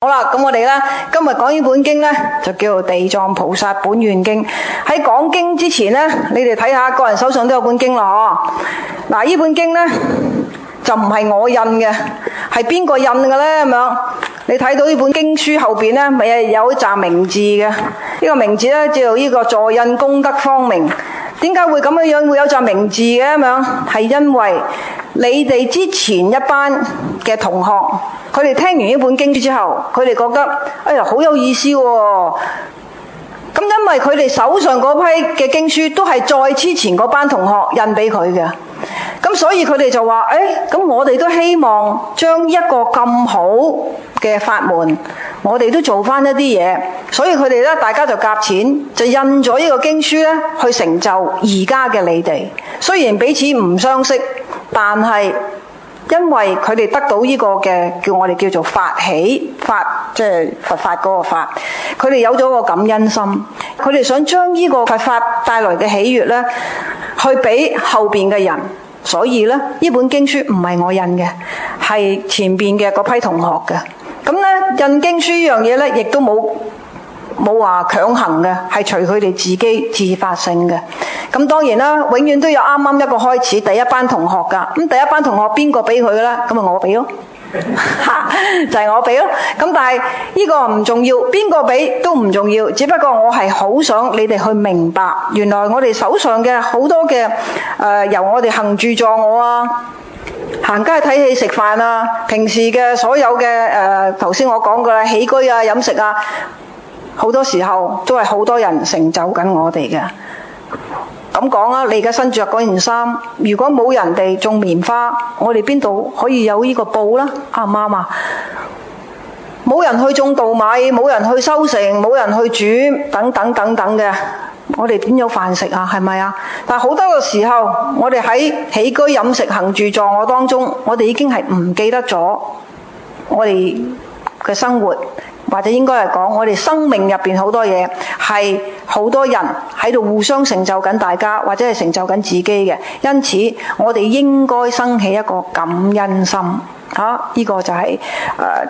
好啦，咁我哋咧今日講呢本經咧就叫做《地藏菩薩本願經》。喺講經之前咧，你哋睇下個人手上都有本經啦，嗬。嗱，呢本經咧就唔係我印嘅，係邊個印嘅咧？咁樣你睇到呢本經書後邊咧，咪有一紮名字嘅。呢個名字咧叫做呢個助印功德方明。點解會咁樣會有紮名字嘅？咁樣係因為你哋之前一班嘅同學，佢哋聽完呢本經書之後，佢哋覺得哎呀好有意思喎。咁因為佢哋手上嗰批嘅經書都係再之前嗰班同學印俾佢嘅，咁所以佢哋就話：咁我哋都希望將一個咁好嘅法門，我哋都做翻一啲嘢。所以佢哋咧，大家就夾錢，就印咗呢個經書咧，去成就而家嘅你哋。雖然彼此唔相識，但係因為佢哋得到呢個嘅我哋叫做法喜法，即係佛法嗰個法，佢哋有咗個感恩心，佢哋想將呢個佛法帶來嘅喜悅咧，去俾後邊嘅人。所以咧，呢本經書唔係我印嘅，係前邊嘅嗰批同學嘅。咁咧，印經書呢樣嘢咧，亦都冇話強行嘅，係隨佢哋自己自發性嘅。咁當然啦，永遠都有啱啱一個開始，第一班同學㗎。咁第一班同學邊個俾佢咧？咁咪我俾咯，就係我俾咯。咁但係呢個唔重要，邊個俾都唔重要。只不過我係好想你哋去明白，原來我哋手上嘅好多嘅由我哋行住坐臥啊，行街睇戲食飯啊，平時嘅所有嘅頭先我講嘅起居啊、飲食啊，好多時候都係好多人成就緊我哋嘅。咁講啊，你而家身着嗰件衫，如果冇人哋種棉花，我哋邊度可以有呢個布啦？啱唔啱啊？冇人去種稻米，冇人去收成，冇人去煮，等等等等嘅，我哋點有飯食啊？係咪啊？但係好多個時候，我哋喺起居飲食行住坐臥當中，我哋已經係唔記得咗我哋嘅生活。或者應該嚟講，我哋生命入邊好多嘢係好多人喺度互相成就緊大家，或者係成就緊自己嘅。因此，我哋應該生起一個感恩心。呢個就係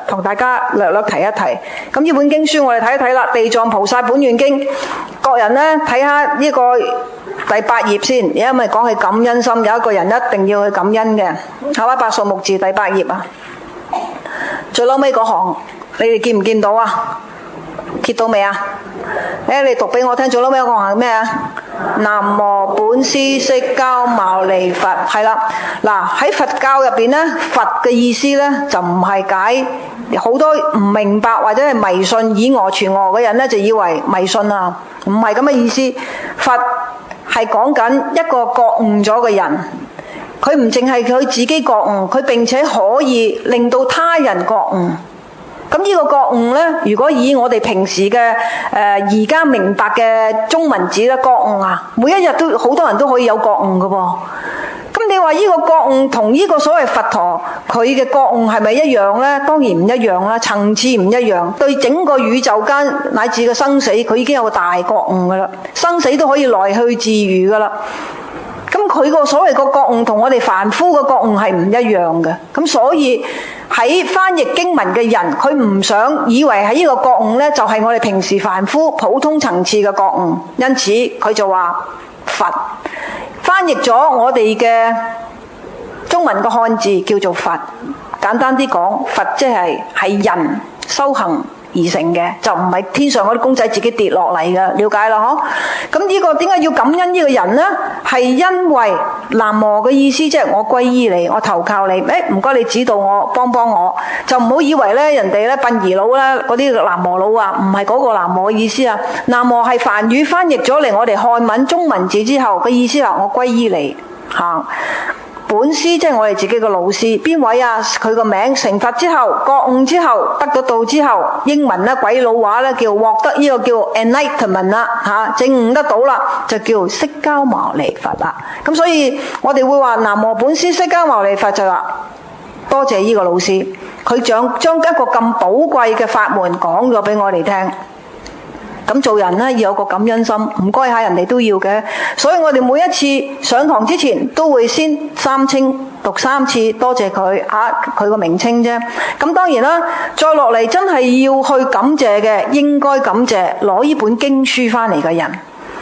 同大家略略提一提。咁呢本經書我哋睇一睇啦，《地藏菩薩本願經》。各人呢睇下呢個第8頁先，而家咪講係感恩心，有一個人一定要去感恩嘅。係嘛？百數目字第8頁啊，最撈尾嗰行。你哋見唔見到啊？揭到未啊？你讀俾我聽，最撈尾嗰行係咩啊？南無本師釋迦牟尼佛。係啦，嗱喺佛教入邊咧，佛嘅意思咧就唔係解好多唔明白或者係迷信以訛傳訛嘅人咧，就以為迷信啊，唔係咁嘅意思。佛係講緊一個覺悟咗嘅人，佢唔淨係佢自己覺悟，佢並且可以令到他人覺悟。咁呢個覺悟咧，如果以我哋平時嘅而家明白嘅中文字咧，覺悟啊，每一日都好多人都可以有覺悟嘅噃。咁你話呢個覺悟同呢個所謂佛陀佢嘅覺悟係咪一樣咧？當然唔一樣啦，層次唔一樣。對整個宇宙間乃至個生死，佢已經有個大覺悟噶啦，生死都可以來去自如噶啦。咁佢個所謂個覺悟同我哋凡夫嘅覺悟係唔一樣嘅。咁所以喺翻譯經文嘅人，佢唔想以為喺呢個覺悟呢，就係我哋平時凡夫普通層次嘅覺悟，因此佢就話佛翻譯咗我哋嘅中文嘅漢字叫做佛。簡單啲講，佛即係人修行而成嘅，就唔係天上嗰啲公仔自己跌落嚟嘅，了解啦嗬？咁呢個點解要感恩呢個人呢？係因為南無嘅意思即係我歸依你，我投靠你。唔該你指導我，幫我，就唔好以為咧人哋咧殯儀佬咧嗰啲南無佬啊，唔係嗰個南無嘅意思啊。南無係梵語翻譯咗嚟我哋漢文中文字之後嘅意思係我歸依你嚇。本師即係我哋自己嘅老師，邊位啊？佢個名成佛之後，覺悟之後，得咗道之後，英文咧鬼佬話咧叫獲得呢個叫 enlightenment 啦嚇，證悟得到啦，就叫釋迦牟尼佛啦。咁所以我哋會話南無本師釋迦牟尼佛，就話多謝呢個老師，佢將一個咁寶貴嘅法門講咗俾我哋聽。咁做人呢，要有個感恩心，唔該下人哋都要嘅。所以我哋每一次上堂之前都會先三稱，讀3次，多謝佢佢個名稱啫。咁當然啦，再落嚟真係要去感謝嘅，應該感謝攞呢本經書翻嚟嘅人。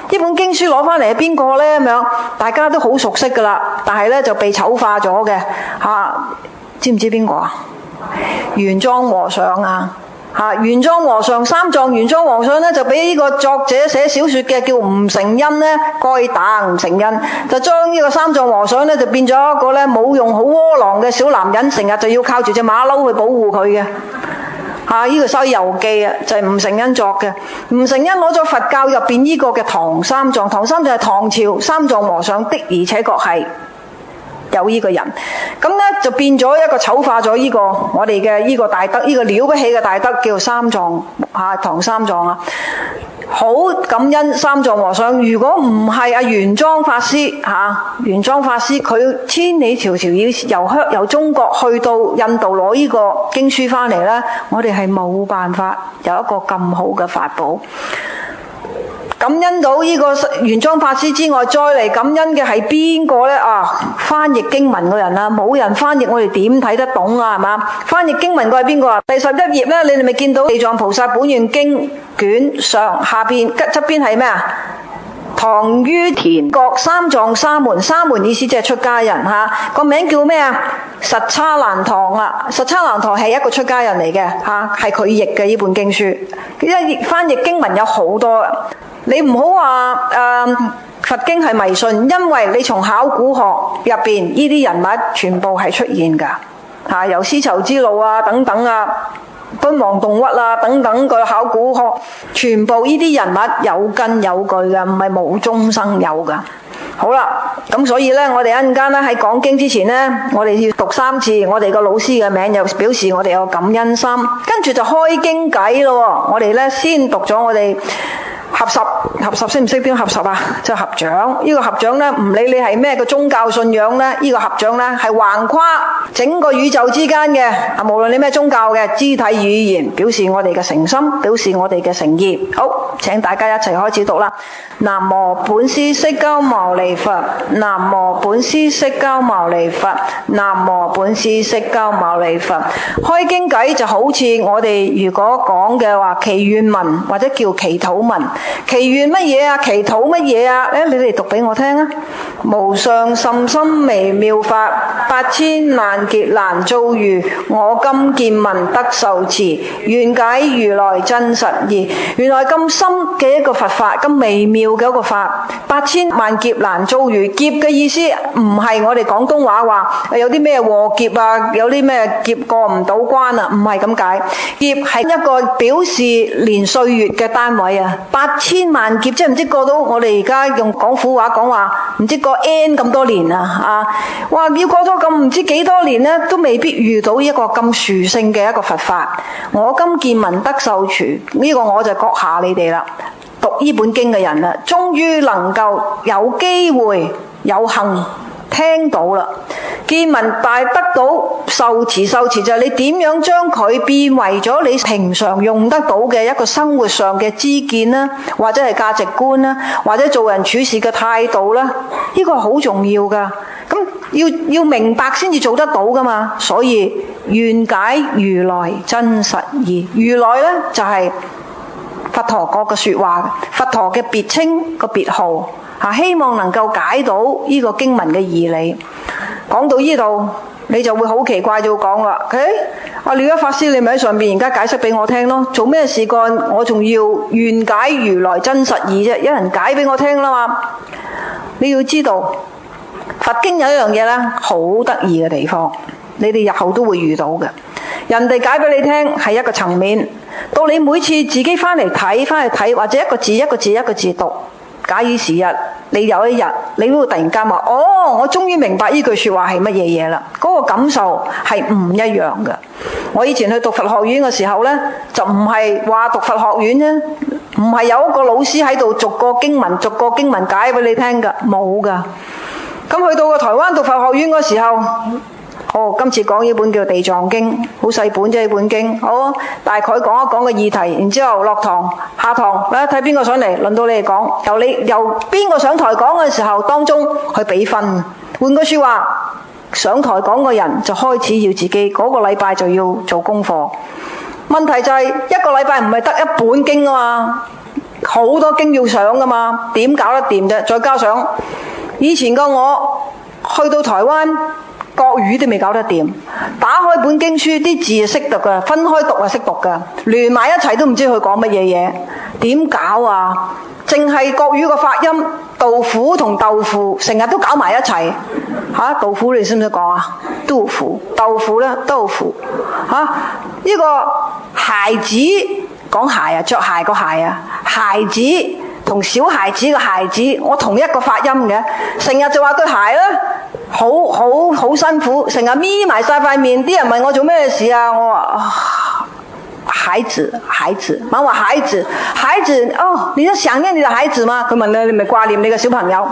呢本經書攞翻嚟係邊個呢？咁樣大家都好熟悉噶啦，但係呢就被醜化咗嘅知唔知邊個啊？玄奘和尚啊！玄奘和尚，三藏玄奘和尚呢，就俾呢個作者寫小說嘅叫吳承恩呢，該打吳承恩，就將呢個三藏和尚呢，就變咗一個呢冇用好窩囊嘅小男人，成日就要靠住隻馬騮去保護佢嘅。呢個《西遊記》啊，就係吳承恩作嘅。吳承恩攞咗佛教入邊呢個嘅唐三藏，唐三藏係唐朝三藏和尚的，而且確係有呢個人，咁呢就變咗一個醜化咗呢個我哋嘅呢個大德，呢個了不起嘅大德叫三藏唐三藏啊！好感恩三藏和尚，如果唔係玄奘法師玄奘法師佢千里迢迢要由中國去到印度攞呢個經書翻嚟呢，我哋係冇辦法有一個咁好嘅法寶。感恩到呢個玄奘法師之外，再嚟感恩嘅係邊個呢？翻譯經文嘅人啦，冇人翻譯我哋點睇得懂啊？係嘛？翻譯經文嘅係邊個啊？第11頁呢，你哋咪見到《地藏菩薩本願經》卷上下邊側邊係咩啊？唐于田國三藏沙門，沙門意思即係出家人個名叫咩啊？實叉難堂啊！實叉難堂係一個出家人嚟嘅係佢譯嘅呢本經書。因為翻譯經文有好多，你唔好話佛經係迷信，因為你從考古學入邊呢啲人物全部係出現㗎由絲綢之路等等敦煌洞窟等等個考古學，全部呢啲人物有根有據嘅，唔係無中生有㗎。好啦，咁所以呢，我哋一陣間呢喺講經之前呢，我哋要讀3次我哋個老師嘅名，又表示我哋有感恩心。跟住就開經偈咯。我哋呢先讀咗我哋合十，識唔識點合十啊？即係合掌。呢個合掌呢，唔理你係咩個宗教信仰呢，呢個合掌呢係橫跨整個宇宙之間嘅無論你咩宗教嘅肢體語言，表示我哋嘅誠心，表示我哋嘅誠意。好，請大家一齊開始讀啦。南無本師釋迦牟尼佛，南無本師釋迦牟尼佛，南無本師釋迦牟尼佛。開經偈就好似我哋如果講嘅話祈願文或者叫祈禱文。祈願乜嘢啊？祈禱乜嘢啊？你哋讀俾我聽啊！無上甚深微妙法，8000萬劫難遭遇，我今見聞得受持，願解如來真實義。原來咁深嘅一個佛法，咁微妙嘅一個法，8000萬劫難遭遇。劫嘅意思唔係我哋廣東話話有啲咩禍劫有啲咩劫過唔到關唔係咁解。劫係一個表示年歲月嘅單位8000萬劫，即係唔知過到我哋而家用廣府話講話，唔知過 N 咁多年哇！要過咗咁唔知幾多年呢，都未必遇到一個咁殊勝嘅一個佛法。我今見聞得受持，呢個我就閣下你哋啦，讀呢本經嘅人啦，終於能夠有機會有幸聽到啦。見聞但係得到受持就係你點樣將佢變為咗你平常用得到嘅一個生活上嘅知見啦，或者係價值觀啦，或者做人處事嘅態度啦，呢個好重要噶。咁要明白先至做得到噶嘛。所以願解如來真實義，如來呢就係佛陀嗰個說話，佛陀嘅別稱個別號希望能夠解到呢個經文嘅義理。講到呢度，你就會好奇怪就講啦。阿了法師，你咪喺上邊而家解釋俾我聽咯。做咩事幹？我仲要願解如來真實義啫？有人解俾我聽啦嘛。你要知道，佛經有一樣嘢呢，好得意嘅地方，你哋日後都會遇到嘅。人哋解俾你聽係一個層面，到你每次自己翻去睇，或者一個字一個字一個字讀。假以時日，你有一日你都會突然間話：我終於明白呢句說話係乜嘢嘢啦！嗰個感受係唔一樣嘅。我以前去讀佛學院嘅時候呢，就唔係話讀佛學院啫，唔係有一個老師喺度逐個經文解俾你聽㗎，冇㗎。咁去到個台灣讀佛學院嗰時候，好，今次講呢本叫《地藏經》，好細本啫，呢本經。好，大概講一講個議題，然之後落堂下堂，睇邊個上嚟，輪到你哋講。由邊個上台講嘅時候，當中去比分。換句説話，上台講嘅人就開始要自己嗰個禮拜就要做功課。問題就係一個禮拜唔係得一本經啊嘛，好多經要上噶嘛，點搞得掂啫？再加上以前個我去到台灣，國語都未搞得掂，打開本經書啲字係識讀噶，分開讀係識讀噶，連埋一齊都唔知佢講乜嘢嘢，點搞啊？淨係國語個發音，豆腐同豆腐成日都搞埋一齊嚇。豆腐你識唔識講啊？豆腐，豆腐咧，豆腐嚇。呢個孩子講鞋啊，着鞋個鞋啊，孩子同小孩子個孩子，我同一個發音嘅，成日就話對鞋咧，好辛苦，成日眯埋晒塊面。啲人問我做咩事啊？我話孩子，猛話孩子哦，你都想念你的孩子嗎？佢問你咪掛念你嘅小朋友？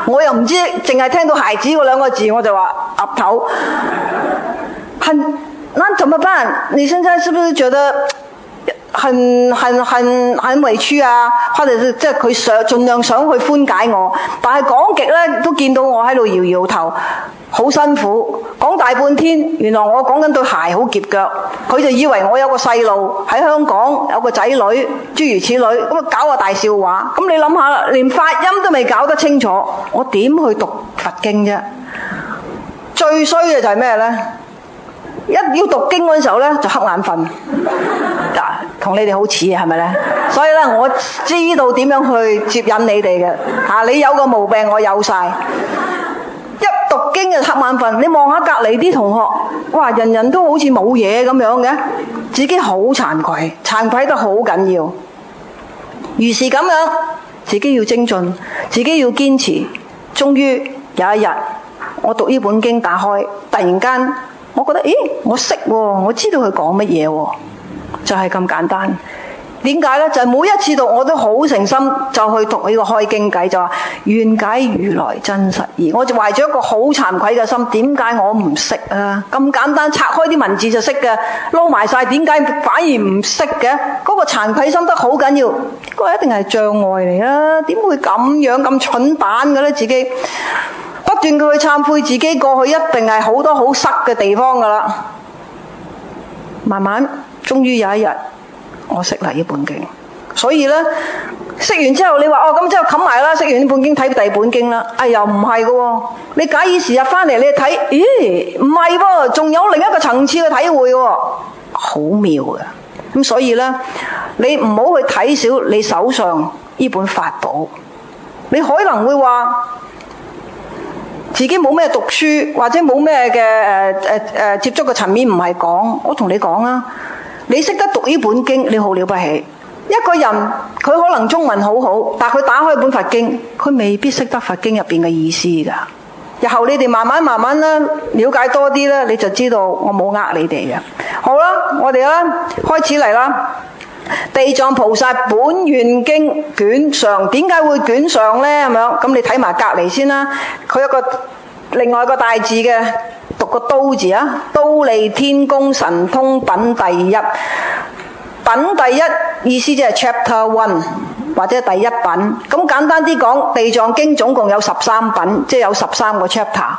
我又唔知，淨係聽到孩子嗰兩個字，我就話岌頭。那怎麼辦？你現在是不是覺得很委屈啊？或者是即係佢盡量想去寬解我，但係講極咧都見到我喺度搖搖頭，好辛苦。講大半天，原來我講緊對鞋好夾腳，佢就以為我有個細路喺香港有個仔女，諸如此類，咁啊搞個大笑話。咁你諗下啦，連發音都未搞得清楚，我點去讀佛經啫？最衰嘅就係咩呢？一要讀經嗰陣時候咧，就瞌眼瞓，同你哋好似係咪咧？所以咧，我知道點樣去接引你哋嘅。你有個毛病，我有晒。一讀經就瞌眼瞓，你望下隔離啲同學，哇，人人都好似冇嘢咁樣嘅，自己好慚愧得好緊要。於是咁樣，自己要精進，自己要堅持。終於有一日，我讀呢本經打開，突然間，我覺得，咦，我識喎，我知道佢講乜嘢喎，就係咁簡單。點解呢？就係每一次讀我都好誠心，就去讀呢個開經偈，就話願解如來真實義。我就懷咗一個好慚愧嘅心，點解我唔識啊？咁簡單拆開啲文字就識嘅，撈埋晒，點解反而唔識嘅？嗰個慚愧心得好緊要，嗰個一定係障礙嚟啦。點會咁樣咁蠢蛋嘅呢？自己不斷去懺悔自己過去一定係好多好塞嘅地方噶啦。慢慢，終於有一日，我識啦呢本經。所以呢，識完之後你話咁之後冚埋啦，識完呢本經睇第二本經啦。又唔係嘅喎，你假以時日翻嚟你睇，咦，唔係喎，仲有另一個層次嘅體會喎，好妙嘅。咁所以呢，你唔好去睇小你手上呢本法寶。你可能會話自己冇咩讀書，或者冇咩嘅接觸嘅層面唔係講。我同你講啊，你識得讀呢本經，你好了不起。一個人佢可能中文好好，但佢打開本佛經，佢未必識得佛經入邊嘅意思㗎。日後你哋慢慢咧了解多啲咧，你就知道我冇呃你哋嘅。好啦，我哋咧開始嚟啦。地藏菩薩本願經卷上，點解會卷上呢？咁樣，咁你睇埋隔離先啦。佢有個另外一個大字嘅，讀個都字啊。忉利天宮神通品第一，品第一意思即係 Chapter 1或者第一品。咁簡單啲講，地藏經總共有13品，即係有13個 chapter。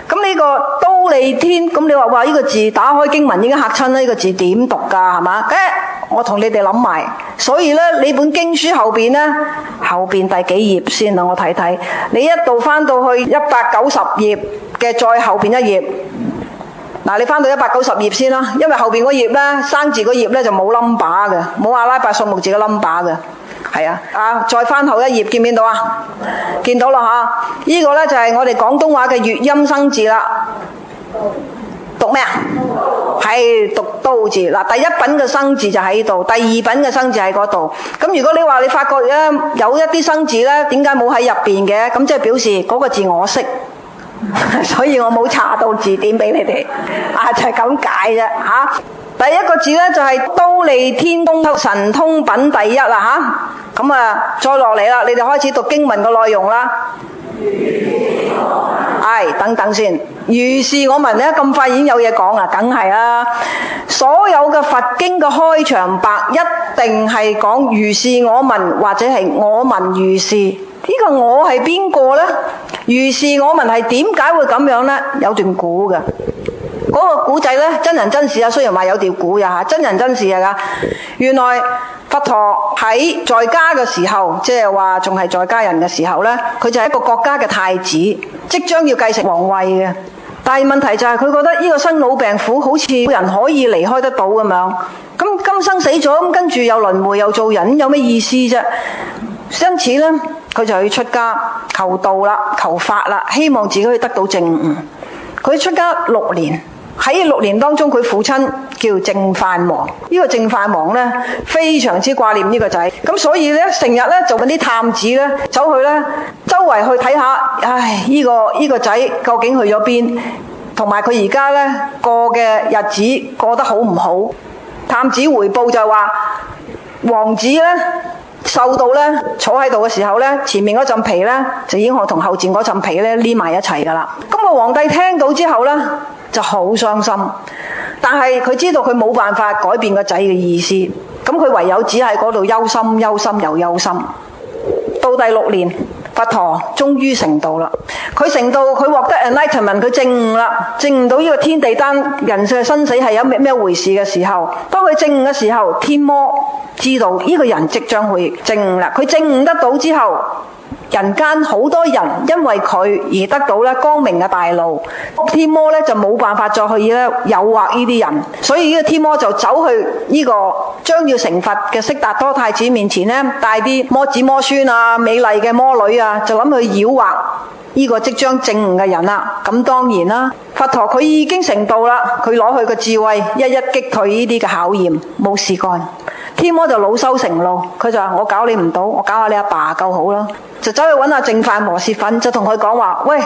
咁呢個忉利天，咁你話呢個字打開經文已經嚇親啦，呢個字點讀㗎？係嘛？我同你哋諗埋，所以呢，你本經書後邊呢，後邊第幾頁先啊？我睇睇，你一度翻到去190頁嘅再後邊一頁。嗱，你翻到190頁先啦，因為後邊嗰頁呢，生字嗰頁呢就冇 number 嘅，冇阿拉伯數目字嘅 number 嘅，係啊，再翻後一頁，見唔見到啊？見到啦嚇，呢個呢就係我哋廣東話嘅粵音生字啦。讀咩啊？係讀都字。嗱，第一品嘅生字就喺度，第二品嘅生字喺嗰度。咁如果你話你發覺咧有一啲生字咧，點解冇喺入邊嘅？咁即係表示嗰個字我識，所以我冇查到字典俾你哋。就係咁解啫嚇。第一個字咧就係忉利天宮神通品第一啦嚇。咁再落嚟啦，你哋開始讀經文嘅內容啦。等等先。如是我聞咧，咁快已經有嘢講啦，梗係啦。所有嘅佛經嘅開場白一定係講如是我聞，或者係我聞如是。呢個我係邊個呢？如是我聞係點解會咁樣呢？有段古嘅，嗰個古仔呢，真人真事啊。雖然話有條古呀，真人真事啊。原來佛陀喺在家嘅時候，即係話仲係在家人嘅時候呢，佢就係一個國家嘅太子，即將要繼承皇位嘅。但係問題就係佢覺得呢個生老病苦好似冇人可以離開得到咁樣。咁今生死咗，咁跟住又輪迴又做人，有咩意思啫？因此呢，佢就去出家求道啦，求法啦，希望自己可以得到證悟。佢出家6年，喺6年當中，佢父親叫淨飯王。呢個淨飯王呢，非常之掛念呢個仔，咁所以呢，成日呢就揾啲探子呢走去呢周圍去睇下，唉，呢個仔究竟去咗邊，同埋佢而家呢過嘅日子過得好唔好？探子回報就話，王子呢瘦到呢，坐喺度嘅時候呢，前面嗰陣皮呢，就已經同後面嗰陣皮呢黏埋一齊噶啦。咁個皇帝聽到之後呢，就好傷心，但係佢知道佢冇辦法改變個仔嘅意思，咁佢唯有只喺嗰度憂心憂心又憂心。到第6年，佛陀終於成道啦。佢成道，佢獲得 enlightenment， 佢證悟啦，證悟到呢個天地間人嘅生死係有咩回事嘅時候，當佢證悟嘅時候，天魔知道呢個人即將會證悟啦。佢證悟得到之後，人間好多人因為佢而得到咧光明嘅大路，天魔咧就冇辦法再去咧誘惑呢啲人，所以呢個天魔就走去呢個將要成佛嘅悉達多太子面前咧，帶啲魔子魔孫啊、美麗嘅魔女啊，就諗去誘惑呢個即將證悟嘅人啦。咁當然啦，佛陀佢已經成道啦，佢攞佢嘅智慧一一擊退呢啲嘅考驗，冇事幹。天魔就惱羞成怒，佢就話：我搞你唔到，我搞下你阿爸夠好啦。就走去揾阿淨飯王泄憤，就同佢講話：喂，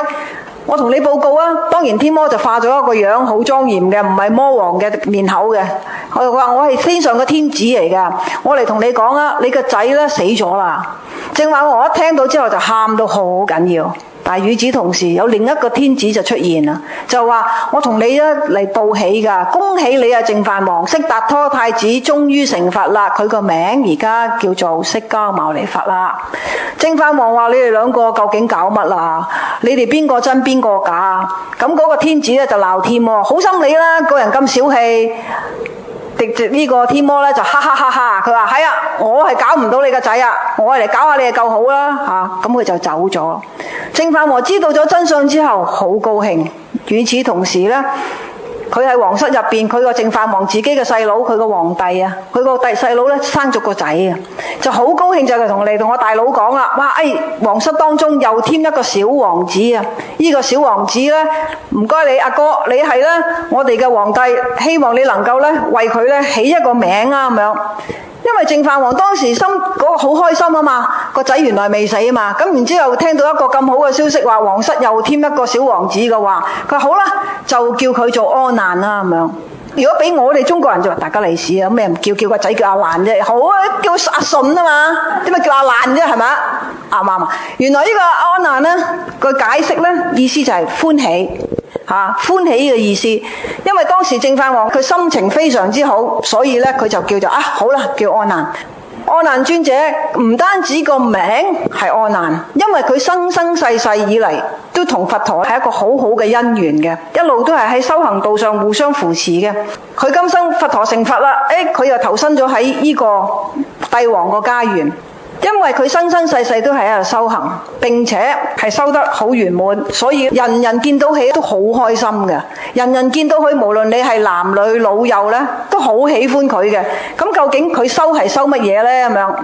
我同你報告啊！當然天魔就化咗一個樣好莊嚴嘅，唔係魔王嘅面口嘅。佢話：我係天上嘅天子嚟㗎，我嚟同你講啊，你個仔咧死咗啦！淨飯王一聽到之後就喊到好緊要。但係與此同時，有另一個天子就出現啦，就話：我同你嚟報喜㗎，恭喜你啊！淨飯王，悉達多太子終於成佛啦！佢個名而家叫做釋迦牟尼佛啦。淨飯王話：你哋兩個究竟搞乜啊？你哋邊個真邊個假？咁嗰個天子咧就鬧天魔，好心你啦，個人咁小氣。呢個天魔咧就哈哈哈哈，佢話：係啊，我係搞唔到你個仔啊，我係嚟搞下你就夠好啦嚇。咁佢就走咗。淨飯王知道咗真相之後，好高興。與此同時呢，佢喺皇室入邊，佢個淨飯王自己嘅細佬，佢個皇帝啊，佢個細佬呢生咗個仔啊，就好高興，就同我大佬講啦，哇！皇室當中又添一個小王子啊！呢個小王子呢，唔該你阿哥，你係呢我哋嘅皇帝，希望你能夠呢為佢呢起一個名啊咁樣。因為淨飯王當時嗰個好開心啊嘛，個仔原來未死啊嘛，咁然之後聽到一個咁好嘅消息，話皇室又添一個小王子嘅話，佢話好啦，就叫佢做阿難啦咁樣。如果俾我哋中國人就話大吉利是啊，咩唔叫個仔叫阿難啫？好啊，叫阿順啊嘛，點解叫阿難啫？係咪？啱唔啱啊？原來呢個阿難呢個解釋呢，意思就係歡喜。歡喜嘅意思，因為當時淨飯王佢心情非常之好，所以呢，佢就叫做好啦，叫阿難。阿難尊者唔單止個名係阿難，因為佢生生世世以嚟都同佛陀係一個好好嘅姻緣嘅，一路都係喺修行道上互相扶持嘅。佢今生佛陀成佛啦，佢又投身咗喺呢個帝王個家園。因為佢生生世世都係喺度修行，並且係修得好圓滿，所以人人見到佢都好開心嘅。人人見到佢，無論你係男女老幼呢，都好喜歡佢嘅。咁究竟佢修係修乜嘢呢？咁樣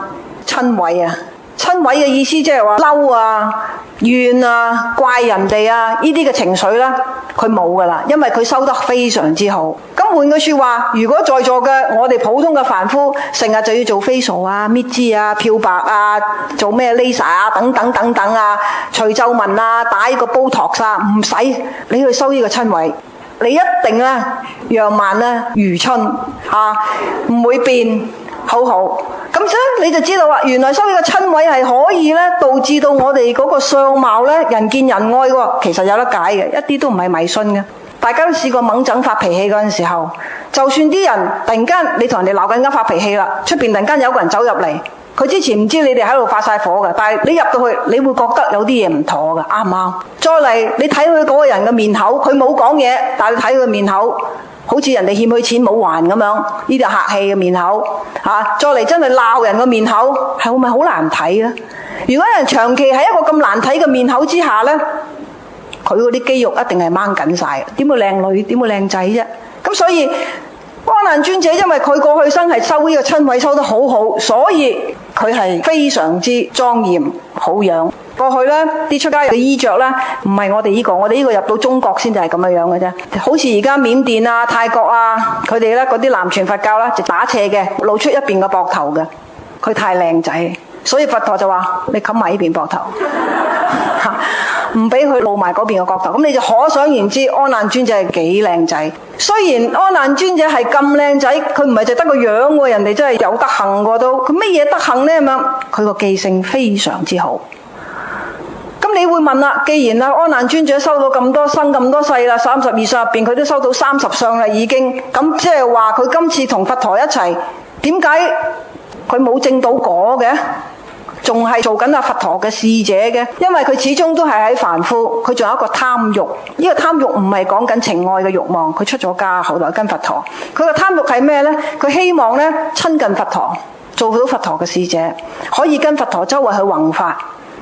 瞋恚啊！瞋恚嘅意思即係話嬲啊、怨啊、怪人哋啊呢啲嘅情緒呢，佢冇噶啦，因為佢修得非常之好。咁換句說話，如果在座嘅我哋普通嘅凡夫，成日就要做 facial 啊、搣脂啊、漂白啊、做咩 laser 啊等等等等啊、除皺紋啊、打呢個 Botox 啊，唔使你去修呢個瞋恚，你一定呢樣貌呢如春唔會變，好好。咁所以你就知道啦，原來修呢個親位係可以咧導致到我哋嗰個相貌咧人見人愛喎，其實有得解嘅，一啲都唔係迷信嘅。大家都試過猛整發脾氣嗰陣時候，就算啲人突然間你同人哋鬧緊交發脾氣啦，出邊突然間有個人走入嚟，佢之前唔知你哋喺度發晒火嘅，但係你入到去，你會覺得有啲嘢唔妥嘅，啱唔啱？再嚟你睇佢嗰個人嘅面口，佢冇講嘢，但係你睇佢面口，好似人哋欠佢錢冇還咁樣，呢啲客氣嘅面口嚇。再嚟真係鬧人嘅面口，係咪好難睇啊？如果人長期喺一個咁難睇嘅面口之下呢，佢嗰啲肌肉一定係掹緊晒，點會靚女，點會靚仔啫？咁所以阿難尊者因為佢過去生係修呢個親位修得好好，所以佢係非常之莊嚴好樣。過去呢啲出家人嘅衣着呢，唔係我哋呢個，我哋呢個入到中國先至係咁樣嘅啫。好似而家緬甸啊、泰國啊，佢哋呢嗰啲南傳佛教啦，就打斜嘅，露出一邊嘅膊頭嘅，佢太靚仔，所以佛陀就話你冚埋呢邊膊頭。唔俾佢露埋嗰邊嘅角頭，咁你就可想而知阿難尊者係幾靚仔。雖然阿難尊者係咁靚仔，佢唔係就得個樣喎，人哋真係有德行喎都。佢乜嘢德行呢？咁樣，佢個記性非常之好。咁你會問啦，既然阿難尊者收到咁多生咁多世啦，32相入邊佢都收到30相啦已經，咁即係話佢今次同佛陀一齊，點解佢冇證到果嘅？仲係做緊阿佛陀嘅侍者嘅，因為佢始終都係喺凡夫，佢仲有一個貪欲。呢個貪欲唔係講緊情愛嘅欲望，佢出咗家後來跟佛陀，佢個貪欲係咩呢？佢希望呢親近佛陀，做到佛陀嘅侍者，可以跟佛陀周圍去弘法。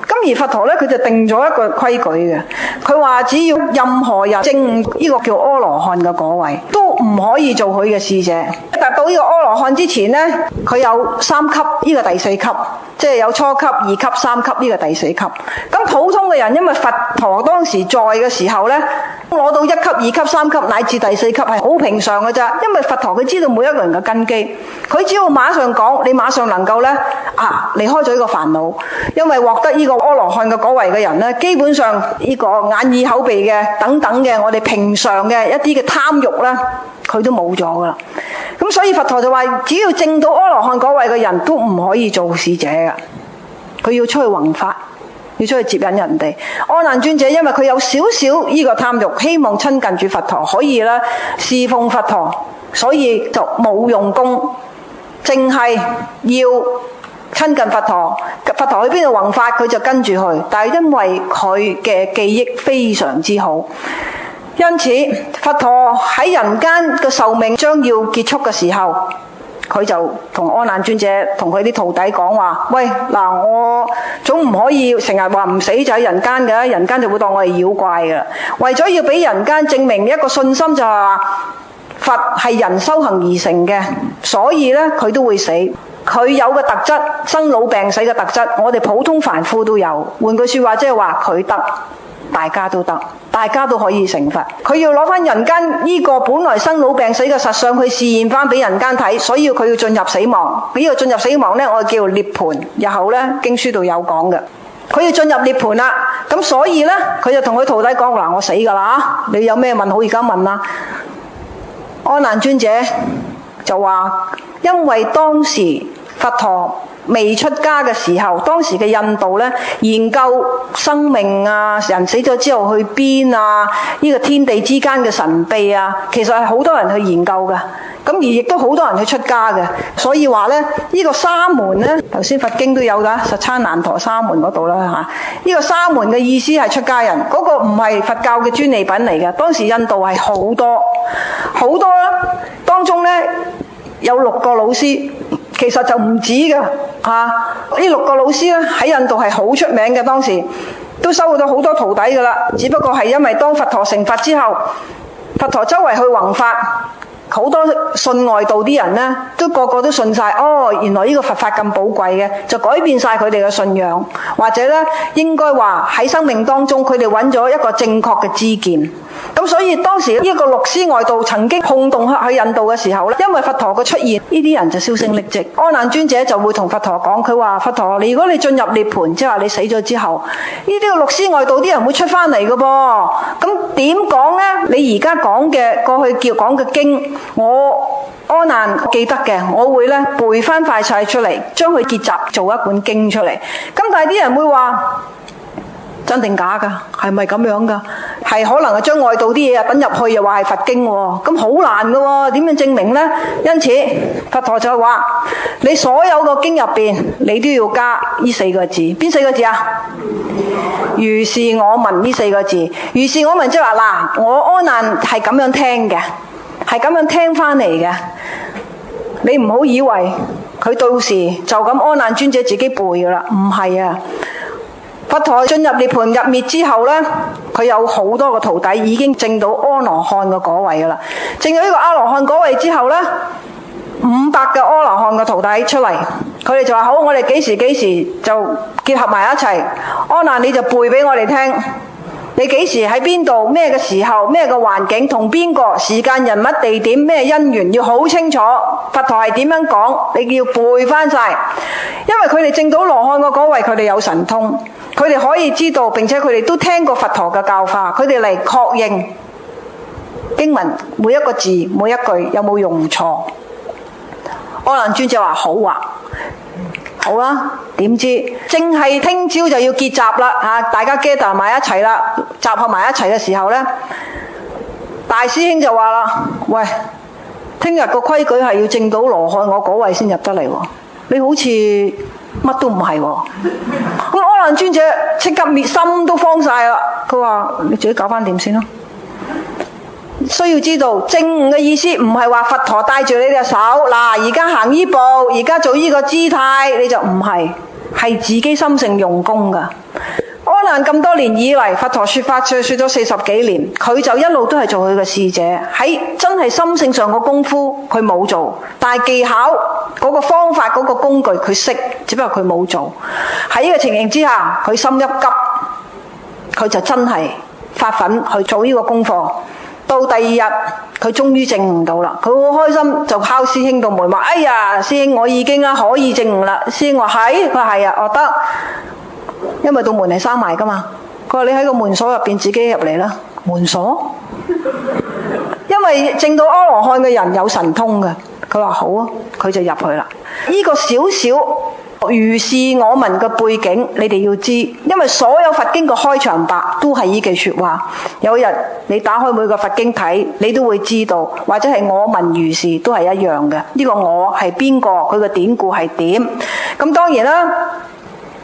咁而佛陀呢，佢就定咗一個規矩嘅，佢話只要任何人證悟呢個叫阿羅漢嘅果位，都唔可以做佢嘅侍者。達到呢個阿羅漢之前呢，佢有3級，呢個第4級，即係有初級、2級、3級，呢個第4級。咁普通嘅人，因為佛陀當時在嘅時候呢，攞到1級、2級、3級乃至第4級係好平常嘅咋，因為佛陀佢知道每一個人嘅根基，佢只要馬上講，你馬上能夠呢離開咗呢個煩惱，因為獲得呢個阿羅漢嘅果位嘅人呢，基本上呢個眼耳口鼻嘅等等嘅我哋平常嘅一啲嘅貪欲呢，佢都冇咗噶啦。咁所以佛陀就話，只要證到阿羅漢果位嘅人都唔可以做侍者噶，佢要出去弘法，要出去接引人哋。阿難尊者因為佢有少少呢個貪欲，希望親近住佛陀，可以咧侍奉佛陀，所以就冇用功，淨係要親近佛陀，佛陀去邊度弘法佢就跟住去。但係因為佢嘅記憶非常之好，因此佛陀喺人間嘅壽命將要結束嘅時候，佢就同阿難尊者同佢啲徒弟講話：喂，嗱，我總唔可以成日話唔死就喺人間嘅，人間就會當我係妖怪嘅。為咗要俾人間證明一個信心，就係話佛係人修行而成嘅，所以呢，佢都會死。佢有嘅特質，生老病死嘅特質，我哋普通凡夫都有。換句說話，即係話佢得，大家都得，大家都可以成佛。佢要攞翻人間呢個本來生老病死嘅實相去示現翻俾人間睇，所以佢要進入死亡。呢個進入死亡呢，我叫涅槃。日後呢，經書度有講嘅，佢要進入涅槃啦。咁所以呢，佢就同佢徒弟講：嗱，我死噶啦，你有咩問好而家問啦。阿難尊者就話：因為當時佛陀未出家嘅時候，當時嘅印度呢，研究生命啊，人死咗之後去邊啊，呢個天地之間嘅神秘啊，其實係好多人去研究嘅。咁而亦都好多人去出家嘅。所以話呢，呢個沙門呢，頭先佛經都有㗎，實參難陀沙門嗰度啦嚇。呢個沙門嘅意思係出家人，嗰個唔係佛教嘅專利品嚟嘅。當時印度係好多好多啦，當中呢，有6個老師。其實就唔止嘅嚇，呢6個老師咧喺印度係好出名嘅，當時都收到好多徒弟噶啦。只不過係因為當佛陀成佛之後，佛陀周圍去弘法，好多信外道啲人呢，都個個都信晒。哦，原來呢個佛法咁寶貴嘅，就改變晒佢哋嘅信仰，或者呢應該話喺生命當中佢哋揾咗一個正確嘅知見。咁所以當時呢個六師外道曾經轟動去印度嘅時候咧，因為佛陀嘅出現，呢啲人就銷聲匿跡。阿難尊者就會同佛陀講，佢話佛陀，如果你進入涅槃，即係話你死咗之後，呢啲六師外道啲人會出翻嚟嘅噃。咁點講呢？你而家講嘅過去叫講嘅經，我阿難記得嘅，我會咧背翻塊晒出嚟，將佢結集做一本經出嚟。咁但係啲人會話真定假㗎？係咪咁樣㗎？係可能係將外道啲嘢等入去，又話係佛經喎，咁好難㗎喎，點樣證明呢？因此佛陀就話：你所有個經入邊，你都要加呢四個字，邊四個字啊？如是我聞呢四個字，如是我聞即係話嗱，我阿難係咁樣聽嘅，係咁樣聽翻嚟嘅。你唔好以為佢到時就咁阿難尊者自己背㗎啦，唔係啊！佛陀進入涅槃入滅之後呢，佢有好多個徒弟已經證到阿羅漢嘅果位㗎啦。證到呢個阿羅漢果位之後呢，500個阿羅漢嘅徒弟出嚟，佢哋就話好，我哋幾時就結合埋一齊。阿難你就背俾我哋聽，你幾時喺邊度，咩嘅時候，咩嘅環境，同邊個，時間人物地點，咩因緣，要好清楚。佛陀係點樣講，你要背翻晒。因為佢哋證到羅漢嘅果位，佢哋有神通。佢哋可以知道，並且佢哋都聽過佛陀嘅教化，佢哋嚟確認經文每一個字每一句有冇用錯。阿難尊者話好啊，好啊，點知正係聽朝就要結集啦，大家 gather 埋一齊啦，集合埋一齊嘅時候呢，大師兄就話啦：喂，聽日個規矩係要證到羅漢我嗰位先入得嚟喎，你好似乜都唔係喎。咁阿難尊者即刻滅心都慌晒啦，佢話你自己搞翻掂先咯。需要知道證悟嘅意思唔係話佛陀帶住你隻手，嗱而家行呢步，而家做呢個姿態，你就唔係，係自己心性用功噶。阿難咁多年以嚟，佛陀說法說咗40幾年，佢就一路都係做佢嘅侍者，喺真係心性上個功夫佢冇做，但係技巧嗰個方法嗰個工具佢識，只不過佢冇做。喺呢個情形之下，佢心一急，佢就真係發奮去做呢個功課。到第二日，佢終於證悟到啦，佢好開心，就敲師兄道門話：哎呀，師兄我已經可以證悟啦。師兄話係，佢話係啊，我得。因為道門係閂埋噶嘛，佢話你喺個門鎖入邊自己入嚟啦。門鎖？因為證到阿羅漢嘅人有神通嘅，佢話好啊，佢就入去啦。呢個少少如是我聞嘅背景，你哋要知，因為所有佛經嘅開場白都係呢句說話。有日你打開每個佛經睇，你都會知道，或者係我聞如是都係一樣嘅。呢個我係邊個？佢嘅典故係點？咁當然啦。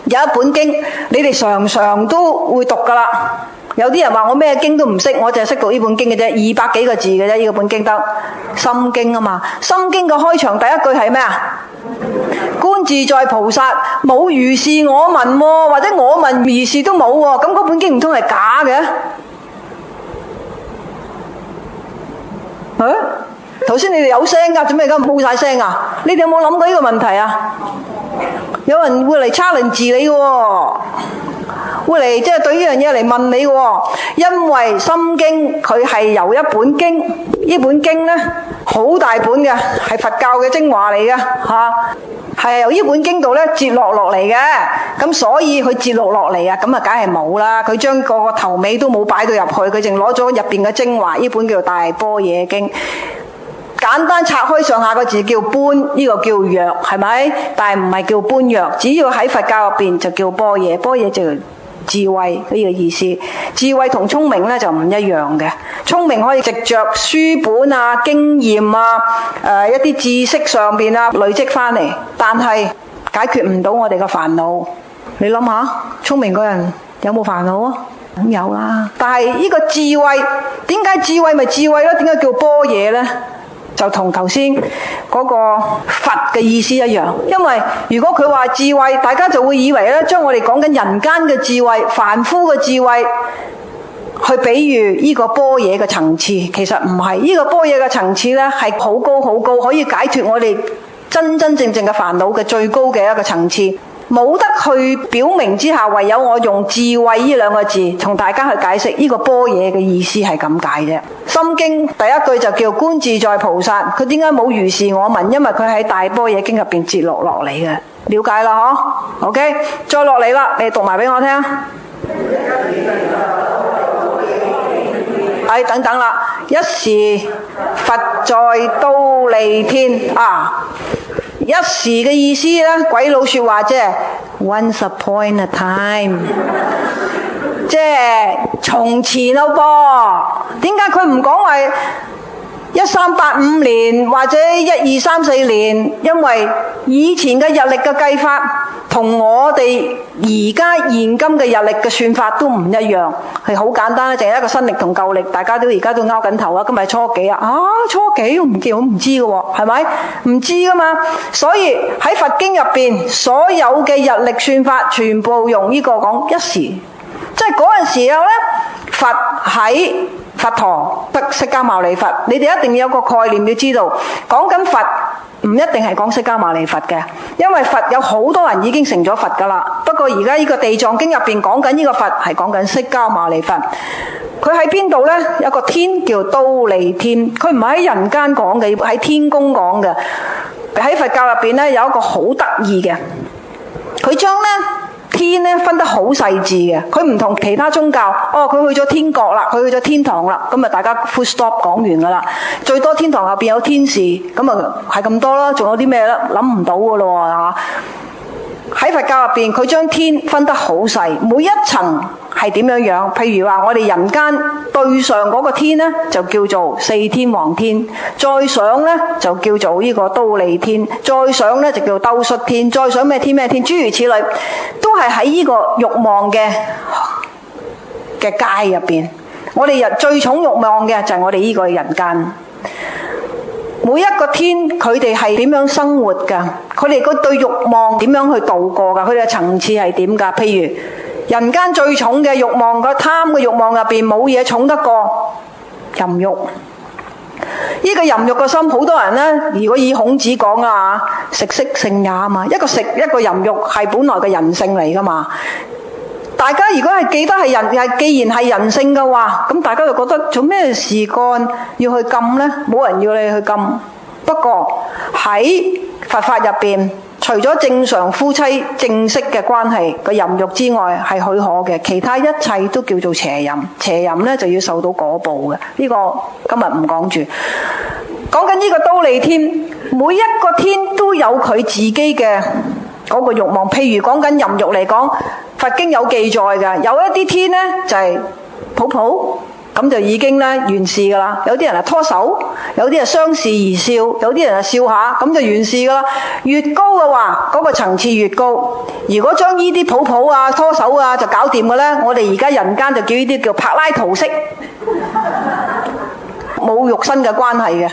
有一本經，你哋常常都會讀噶啦。有啲人話我咩經都唔識，我淨係識讀呢本經嘅啫，200幾個字嘅啫，呢個本經得心經啊嘛。心經嘅開場第一句係咩啊？觀自在菩薩冇如是我聞喎，或者我聞如是都冇喎，咁嗰本經唔通係假嘅？頭先你哋有聲噶，做咩而家冇晒聲啊？你哋有冇諗過呢個問題啊？有人會嚟 challenge 你嘅，會嚟即係對呢樣嘢嚟問你嘅，因為心經佢係由一本經，呢本經呢好大本嘅，係佛教嘅精華嚟嘅吓，係由呢本經度呢截落嚟嘅，咁所以佢截落嚟啊，咁啊梗係冇啦，佢將個頭尾都冇擺到入去，佢淨攞咗入邊嘅精華，呢本叫做大般若經。簡單拆開上下個字叫般，呢個叫若，係咪？但係唔係叫般若，只要喺佛教入邊就叫般若，般若就智慧呢個意思。智慧同聰明咧就唔一樣嘅，聰明可以藉着書本啊、經驗啊、一啲知識上邊啊累積翻嚟，但係解決唔到我哋嘅煩惱。你諗下，聰明個人有冇煩惱啊？咁有啦。但係呢個智慧，點解智慧咪智慧咧？點解叫般若咧？就同頭先嗰個佛嘅意思一樣，因為如果佢話智慧，大家就會以為咧，將我哋講緊人間嘅智慧、凡夫嘅智慧，去比喻呢個般若嘅層次，其實唔係。呢個般若嘅層次咧係好高好高，可以解脫我哋真真正正嘅煩惱嘅最高嘅一個層次。冇得去表明之下，唯有我用智慧呢兩個字同大家去解釋呢個般若嘅意思係咁解啫。心經第一句就叫觀自在菩薩，佢點解冇如是我聞？因為佢喺大般若經入邊節錄落嚟嘅，了解啦嗬 ？OK， 再落嚟啦，你讀埋俾我聽。等等啦，一時佛在忉利天啊！一時嘅意思咧，鬼佬說話啫 ，once upon a time， 即係從前咯噃。點解佢唔講話1385年或者1234年？因為以前嘅日曆嘅計法同我哋而家現今嘅日曆嘅算法都唔一樣，係好簡單，淨係一個新曆同舊曆，大家都而家都拗緊頭啊！今日初幾啊？初幾我唔知嘅喎，係咪？唔知噶嘛。所以喺佛經入邊，所有嘅日曆算法全部用呢個講一時，即係嗰陣時候咧，佛喺佛陀得釋迦牟尼佛，你哋一定要有個概念要知道，講緊佛唔一定係講釋迦牟尼佛嘅，因為佛有好多人已經成咗佛噶啦。不過而家呢個地藏經入邊講緊呢個佛係講緊釋迦牟尼佛，佢喺邊度呢？有個天叫忉利天，佢唔係喺人間講嘅，喺天宮講嘅。喺佛教入邊呢，有一個好得意嘅，佢將呢天咧分得好細緻嘅，佢唔同其他宗教，佢去咗天國啦，佢去咗天堂啦，咁啊大家 full stop 講完噶啦，最多天堂後邊有天使，咁啊係咁多啦，仲有啲咩咧？諗唔到噶咯嚇！喺佛教入邊，佢將天分得好細，每一層係點樣樣？譬如話我哋人間對上嗰個天呢，就叫做四天王天；再上呢，就叫做呢個忉利天；再上呢，就叫兜率天；再上咩天咩天，諸如此類，都係喺呢個慾望嘅界入邊。我哋人最重慾望嘅就係我哋呢個人間。每一個天佢哋係點樣生活㗎？佢哋個對慾望點樣去度過㗎？佢哋嘅層次係點㗎？譬如人間最重嘅慾望，個貪嘅慾望入邊冇嘢重得過淫慾。呢個淫慾嘅心，好多人呢，如果以孔子講啊，食色性也嘛，一個食一個淫慾係本來嘅人性嚟㗎嘛。大家如果係記得係人，既然係人性嘅話，咁大家就覺得做咩事幹要去禁呢？冇人要你去禁。不過喺佛法入邊，除咗正常夫妻正式嘅關係個淫慾之外係許可嘅，其他一切都叫做邪淫。邪淫呢就要受到果報嘅。呢個今日唔講住。講緊呢個忉利天，每一個天都有佢自己嘅嗰個慾望。譬如講緊淫慾嚟講，佛經有記載嘅，有一啲天呢就係抱抱，咁就已經呢完事噶啦。有啲人係拖手，有啲係相視而笑，有啲人係笑下，咁就完事噶啦。越高嘅話，嗰個層次越高。如果將呢啲抱抱啊、拖手啊就搞掂嘅呢，我哋而家人間就叫呢啲叫柏拉圖式，冇肉身嘅關係嘅。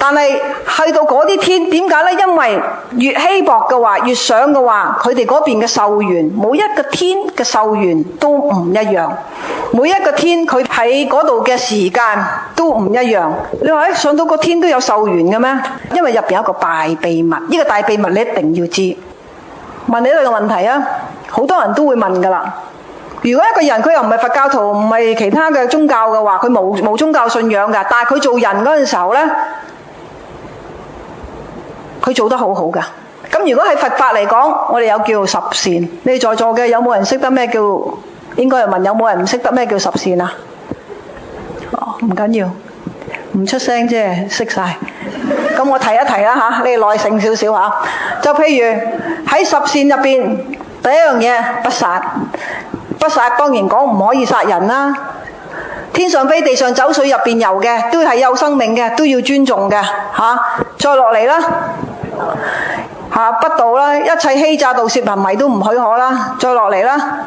但係去到嗰啲天，點解呢？因為越稀薄嘅話，越上嘅話，佢哋嗰邊嘅壽元，每一個天嘅壽元都唔一樣。每一個天佢喺嗰度嘅時間都唔一樣。你話上到個天都有壽元嘅咩？因為入邊有一個大秘密，呢個大秘密你一定要知。問你一個問題啊，好多人都會問噶啦。如果一個人佢又唔係佛教徒，唔係其他嘅宗教嘅話，佢冇宗教信仰噶，但係佢做人嗰陣時候呢，佢做得好好噶。咁如果喺佛法嚟講，我哋有叫十善。你在座嘅有冇人識得咩叫？應該又問有冇人唔識得咩叫十善啊？唔緊要，唔出聲啫，識晒。咁我提一提啦嚇，你耐性少少嚇。就譬如喺十善入邊，第一樣嘢不殺。不殺當然講唔可以殺人啦。天上飛、地上走、水入邊游嘅，都係有生命嘅，都要尊重嘅嚇。再落嚟啦。不道啦，一切欺詐盜竊行為都唔許可啦。再落嚟啦，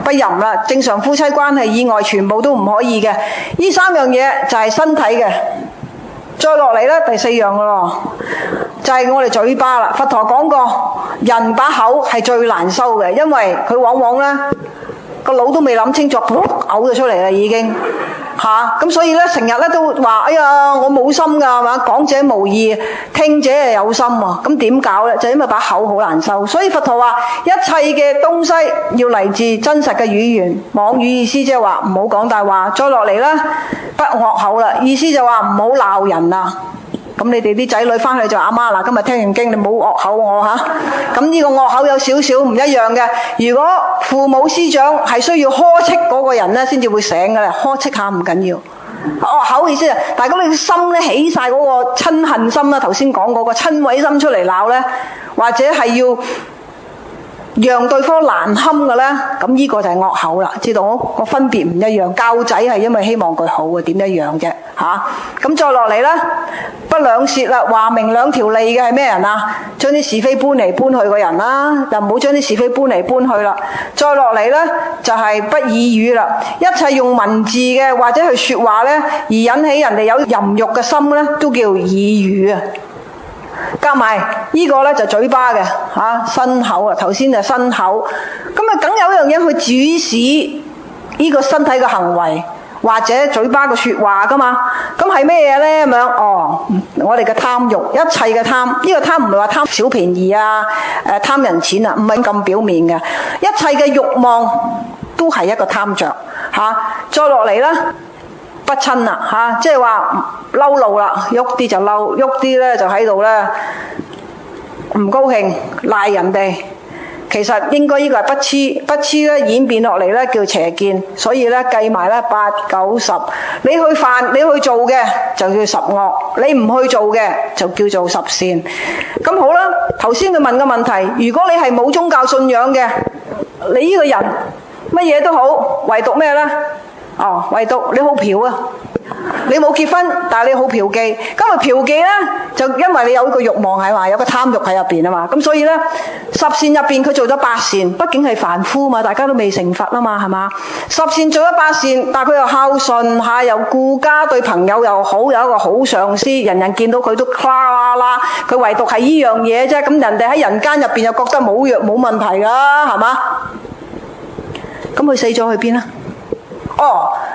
不淫啦，正常夫妻關係以外全部都唔可以嘅。呢三樣嘢就係身體嘅。再落嚟啦，第四樣嘅咯，就係我哋嘴巴啦。佛陀講過，人把口係最難收嘅，因為佢往往呢個腦都未諗清楚，嘔咗出嚟啦已經。咁所以咧成日咧都話：哎呀，我冇心㗎，係嘛？講者無意，聽者係有心喎。咁點搞咧？就因為把口好難收。所以佛陀話：一切嘅東西要嚟自真實嘅語言。妄語意思即係話唔好講大話。再落嚟啦，不惡口啦，意思就話唔好鬧人啊。咁你哋啲仔女翻去就阿媽嗱，今日聽完經你冇惡口我嚇。咁呢個惡口有少少唔一樣嘅。如果父母師長係需要呵斥嗰個人咧，先至會醒嘅咧，呵斥下唔緊要。惡口意思啊，但係如果你心咧起晒嗰個親恨心啦，頭先講嗰個親毀心出嚟鬧咧，或者係要讓對方難堪嘅咧，咁呢個就係惡口啦，知道個分別唔一樣。教仔係因為希望佢好嘅，點一樣啫嚇。咁再落嚟啦，不兩舌啦，話明兩條脷嘅係咩人啊？將啲是非搬嚟搬去嘅人啦，就唔好將啲是非搬嚟搬去啦。再落嚟咧就係不綺語啦，一切用文字嘅或者去説話咧，而引起人哋有淫欲嘅心咧，都叫綺語啊。加埋呢個咧就嘴巴嘅身口啊，頭先就身口，咁啊梗有一樣嘢去主使呢個身體嘅行為或者嘴巴嘅説話噶嘛，咁係咩嘢咧咁樣？我哋嘅貪慾，一切嘅貪，呢個貪唔係話貪小便宜啊，貪人錢啊，唔係咁表面嘅，一切嘅慾望都係一個貪着。再落嚟啦。不親啦即係話嬲怒啦，喐啲就嬲，喐啲咧就喺度咧唔高興賴人哋。其實應該呢個係不痴，不痴咧演變落嚟咧叫邪見，所以咧計埋咧8、9、10，你去犯你去做嘅就叫十惡，你唔去做嘅就叫做十善。咁好啦，頭先佢問嘅問題，如果你係冇宗教信仰嘅，你呢個人乜嘢都好，唯獨咩咧？唯獨你好嫖啊！你冇結婚，但係你好嫖妓。咁嫖妓咧，就因為你有個慾望係嘛，有個貪慾喺入邊啊嘛。咁所以咧，十善入邊佢做咗8善，畢竟係凡夫嘛，大家都未成佛啊嘛，係嘛？十善做咗8善，但係佢又孝順又顧家，對朋友又好，有一個好上司，人人見到佢都誇啦。佢唯獨係呢樣嘢啫。咁人哋喺人間入邊又覺得冇藥冇問題㗎，係嘛？咁佢死咗去邊啊？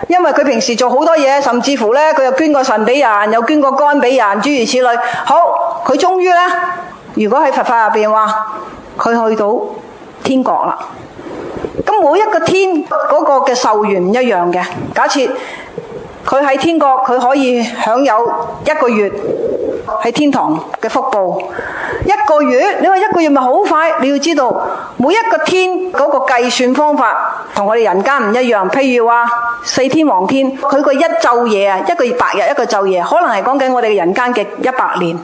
因為佢平時做好多嘢，甚至乎咧佢又捐過腎俾人，又捐過肝俾人，諸如此類。好，佢終於咧，如果喺佛法入邊話，佢去到天國啦。咁每一個天嗰個嘅壽元唔一樣嘅。假設佢喺天國，佢可以享有1個月喺天堂嘅福報。1個月，你話1個月咪好快？你要知道每一個天嗰個計算方法同我哋人間唔一樣。譬如話4天王天，佢個一晝夜啊，1個月白日1個晝夜，可能係講緊我哋嘅人間嘅100年。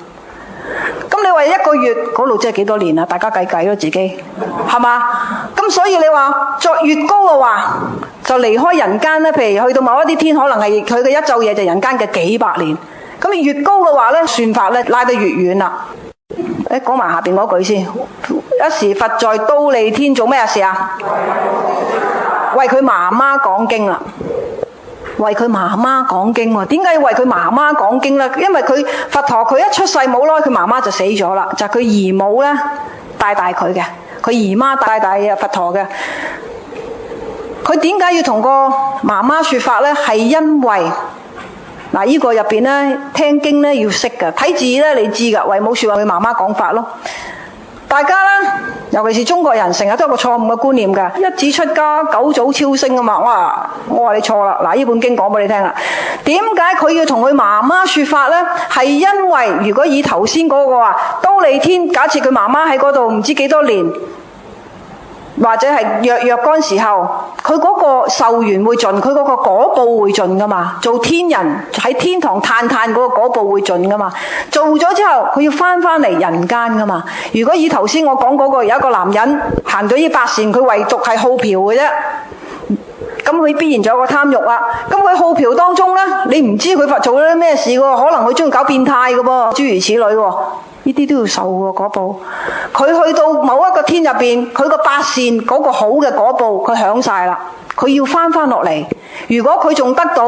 咁你話1個月嗰度即係幾多年啊？大家計計咯，自己係嘛？咁所以你話再越高嘅話，就離開人間咧。譬如去到某一啲天，可能係佢嘅一晝夜就人間嘅幾百年。咁越高嘅話咧，算法咧拉得越遠啦。講埋下邊嗰句先。一時佛在忉利天做咩事啊？為佢媽媽講經啦。為佢媽媽講經喎。點解要為佢媽媽講經咧？因為佛陀佢一出世冇耐，佢媽媽就死咗啦。就係佢姨母咧帶大佢嘅，佢姨媽帶大佛陀嘅。佢點解要同個媽媽說法咧？係因為呢個入邊咧聽經咧要識㗎，睇字咧你知㗎，為母說話佢媽媽講法咯。大家咧，尤其是中國人，成日都有個錯誤嘅觀念㗎。一子出家，九祖超升啊嘛！我話你錯啦。呢本經講俾你聽啦。點解佢要同佢媽媽說法咧？係因為如果以頭先嗰個話，忉利天，假設佢媽媽喺嗰度唔知幾多年，或者係若干時候，佢嗰個壽元會盡，佢嗰個果報會盡噶嘛。做天人喺天堂嘆嗰個果報會盡噶嘛。做咗之後，佢要翻嚟人間噶嘛。如果以頭先我講嗰個有一個男人行到呢8善，佢唯獨係好嫖嘅啫。咁佢必然仲有個貪慾啦。咁佢好嫖當中咧，你唔知佢做咗啲咩事喎？可能佢中意搞變態嘅噃，諸如此類喎。呢啲都要受喎果報。佢去到某一個天入邊，佢個8善嗰個好嘅果報，佢享晒啦。佢要翻落嚟。如果佢仲得到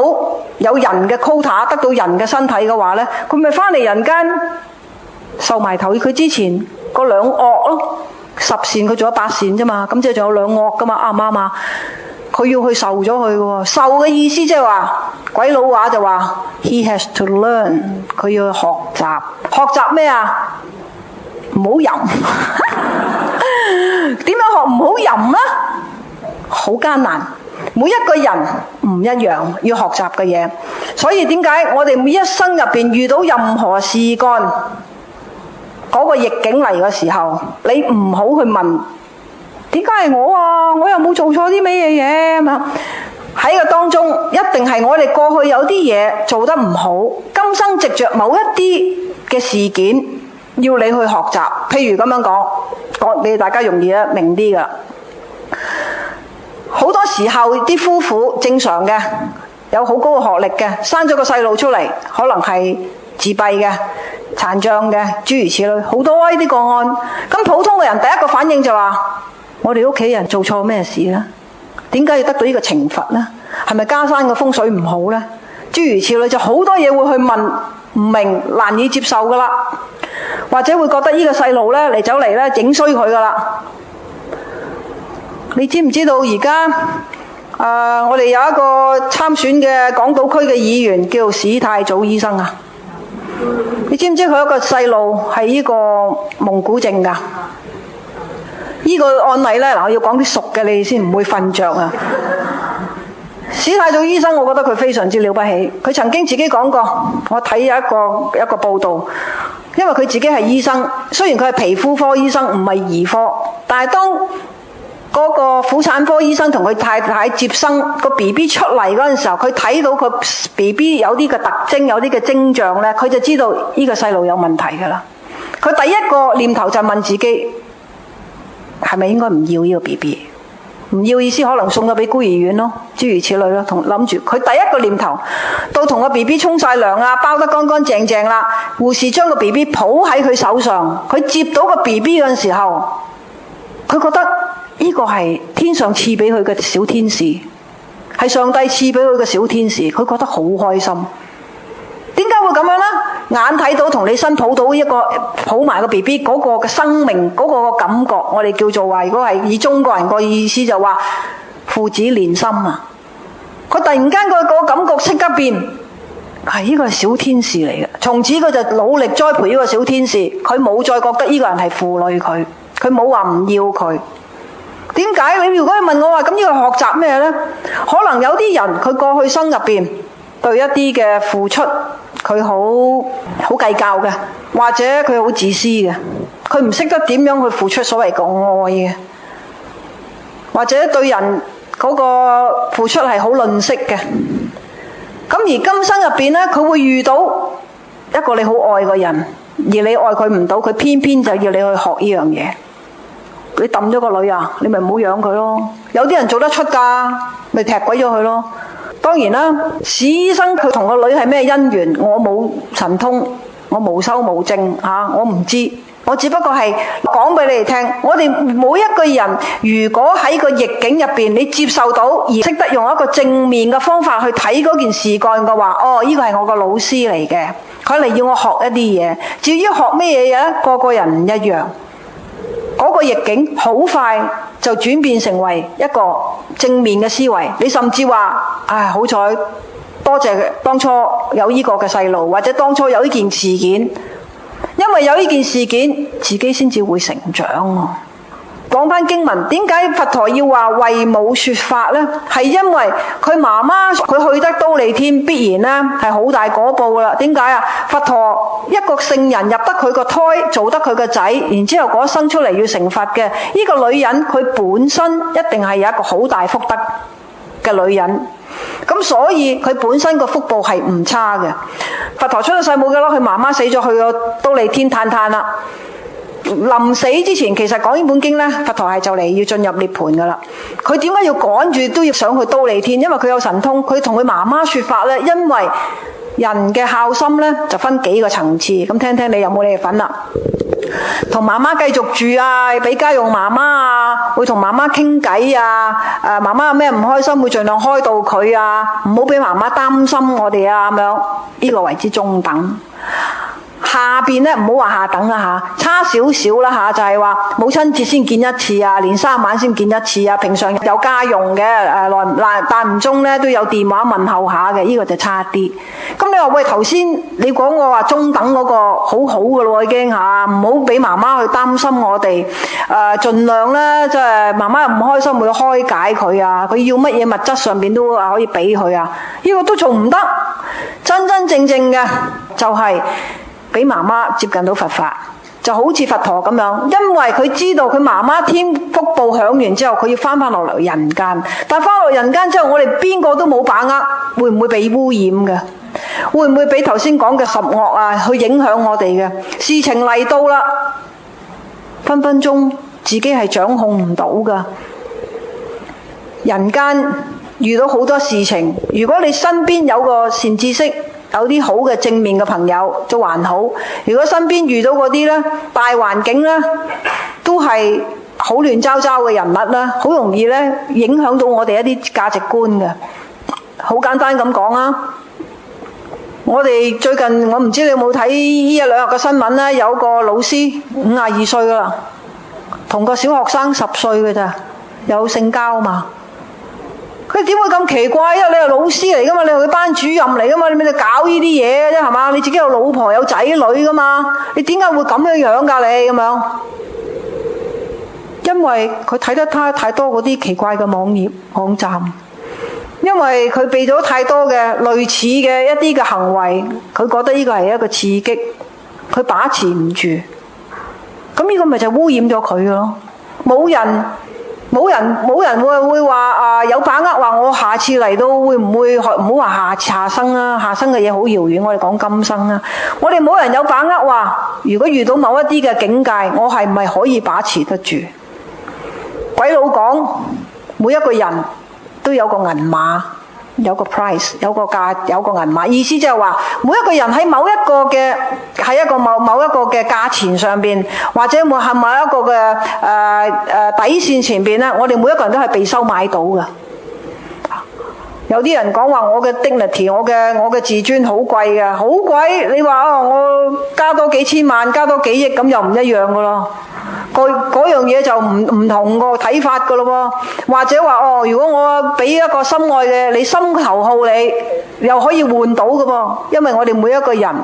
有人嘅 quota， 得到人嘅身體嘅話咧，佢咪翻嚟人間受埋頭。佢之前嗰2惡咯，10善佢做咗8善啫嘛，咁即係仲有2惡噶嘛，啱唔啱啊？佢要去受咗佢嘅。受嘅意思即係話，鬼佬話就話 he has to learn， 佢要去學習。學習咩啊？唔好淫。點樣學唔好淫啊？好艱難，每一個人唔一樣要學習嘅嘢。所以點解我哋每一生入邊遇到任何事幹，嗰個逆境嚟嘅時候，你唔好去問點解係我啊？我又冇做錯啲咩嘢嘢嘛？喺個當中一定係我哋過去有啲嘢做得唔好，今生藉着某一啲嘅事件要你去學習。譬如咁樣講，你哋大家容易明啲噶。好多時候啲夫婦正常嘅，有好高嘅學歷嘅，生咗個細路出嚟，可能係自閉嘅、殘障嘅，諸如此類，好多呢啲個案。咁普通嘅人第一個反應就話：我哋屋企人做錯咩事呢？點解要得到呢個懲罰呢？係咪家山嘅風水唔好呢？諸如此類，就好多嘢會去問，唔明，難以接受噶啦，或者會覺得呢個細路呢嚟走嚟呢整衰佢噶啦。你知唔知道而家我哋有一個參選嘅港島區嘅議員叫史太祖醫生啊？你知唔知佢有一個細路係呢個蒙古症㗎？呢個案例呢，我要講啲熟嘅，你先唔會瞓着啊！史太祖醫生，我覺得佢非常之了不起。佢曾經自己講過，我睇有一個報道，因為佢自己係醫生，雖然佢係皮膚科醫生，唔係兒科，但係當嗰個婦產科醫生同佢太太接生個 BB 出嚟嗰陣時候，佢睇到佢 BB 有啲嘅特徵，有啲嘅徵象呢，佢就知道呢個細路有問題㗎啦。佢第一個念頭就問自己，係咪應該唔要呢個 BB？ 唔要意思可能送咗俾孤兒院咯，諸如此類咯。同諗住佢第一個念頭，到同個 BB 沖晒涼啊，包得乾乾淨淨啦，護士將個 BB 抱喺佢手上，佢接到個 BB 嗰陣時候，佢覺得呢個係天上賜俾佢嘅小天使，係上帝賜俾佢嘅小天使，佢覺得好開心。點解會咁樣呢？眼睇到同你身抱到一個抱埋個 BB 嗰個嘅生命嗰個感覺，我哋叫做話，如果係以中國人個意思就話父子連心啊！佢突然間個感覺即刻變，係呢個係小天使嚟嘅。從此佢就努力栽培呢個小天使，佢冇再覺得呢個人係負累佢，佢冇話唔要佢。點解？你如果問我話，咁呢個學習咩呢？可能有啲人佢過去生入邊對一啲嘅付出，佢好計較嘅，或者佢好自私嘅，佢唔識得點樣去付出所謂嘅愛嘅，或者對人嗰個付出係好吝嗇嘅。咁而今生入邊呢，佢會遇到一個你好愛嘅人，而你愛佢唔到，佢偏偏就要你去學呢樣嘢。你抌咗個女啊，你咪唔好養佢咯。有啲人做得出㗎，咪踢鬼咗佢咯。當然啦，史醫生佢同個女係咩姻緣，我冇神通，我無修無證我唔知。我只不過係講俾你哋聽，我哋每一個人如果喺個逆境入邊，你接受到而識得用一個正面嘅方法去睇嗰件事幹嘅話，呢個係我個老師嚟嘅，佢嚟要我學一啲嘢。至於學咩嘢嘢，個個人唔一樣。嗰個逆境好快就轉變成為一個正面嘅思維，你甚至話，好彩，多謝當初有呢個嘅細路，或者當初有呢件事件，因為有呢件事件，自己先至會成長。講返經文，點解佛陀要話為母說法呢？係因為佢媽媽佢去得忉利天，必然呢係好大果報噶啦。點解啊？佛陀一個聖人入得佢個胎，做得佢個仔，然之後嗰生出嚟要成佛嘅呢個女人，佢本身一定係有一個好大福德嘅女人。咁所以佢本身個福報係唔差嘅。佛陀出咗世冇幾耐，佢媽媽死咗，去咗忉利天嘆嘆啦。臨死之前，其實講呢本經呢，佛陀係就嚟要進入涅槃噶啦。佢點解要趕住都要上去忉利天？因為佢有神通，佢同佢媽媽說法呢。因為人嘅孝心呢，就分幾個層次，咁聽聽你有冇你嘅份啦。同媽媽繼續住啊，俾家用媽媽啊，會同媽媽傾偈啊。媽媽有咩唔開心，會盡量開導佢啊，唔好俾媽媽擔心我哋啊咁樣。呢個為之中等。下邊咧唔好話下等啦嚇，差少少啦嚇，就係話母親節先見一次啊，年三晚先見一次啊，平常有家用嘅間唔中咧都有電話問候下嘅，呢個就差啲。咁你話喂，頭先你講我話中等嗰個好好嘅咯已經嚇，唔好俾媽媽去擔心我哋，盡量咧即係媽媽又唔開心會開解佢啊，佢要乜嘢物質上邊都可以俾佢啊，呢個都仲唔得，真真正正嘅就係俾媽媽接近到佛法，就好似佛陀咁樣，因為佢知道佢媽媽天福報享完之後，佢要翻落嚟人間，但翻落人間之後，我哋邊個都冇把握，會唔會被污染嘅？會唔會俾頭先講嘅十惡啊去影響我哋嘅？事情嚟到啦，分分鐘自己係掌控唔到噶。人間遇到好多事情，如果你身邊有個善知識，有啲好嘅正面嘅朋友就還好，如果身邊遇到嗰啲呢，大環境呢都係好亂糟糟嘅人物啦，好容易呢影響到我哋一啲價值觀嘅。好簡單咁講啊，我哋最近我唔知你有冇睇呢一兩日嘅新聞呢，有個老師52歲噶啦，同個小學生10歲嘅咋，有性交嘛。佢點會咁奇怪？因為你係老師嚟噶嘛，你係佢班主任嚟噶嘛，你咪就搞呢啲嘢啫係嘛？你自己有老婆有仔女噶嘛？你點解會咁樣樣㗎你咁樣？因為佢睇得太多嗰啲奇怪嘅網站，因為佢被咗太多嘅類似嘅一啲嘅行為，佢覺得呢個係一個刺激，佢把持唔住，咁呢個咪就污染咗佢咯。冇人會話有把握話我下次嚟到會唔會唔好話下生啊，下生嘅嘢好遙遠，我哋講今生啊。我哋冇人有把握話，如果遇到某一啲嘅境界，我係唔係可以把持得住？鬼佬講，每一個人都有個銀碼，有個 price， 有個價，有個銀碼，意思即係話每一個人喺某一個嘅喺一個某一個嘅價錢上邊，或者某一個嘅底線前邊咧，我哋每一個人都係被收買到嘅。有啲人講話我嘅 dignity， 我嘅自尊好貴嘅，好貴。你話我加多幾千萬，加多幾億咁又唔一樣噶咯。嗰樣嘢就唔同個睇法噶咯喎。或者話如果我俾一個心愛嘅你心頭好你，又可以換到噶噃。因為我哋每一個人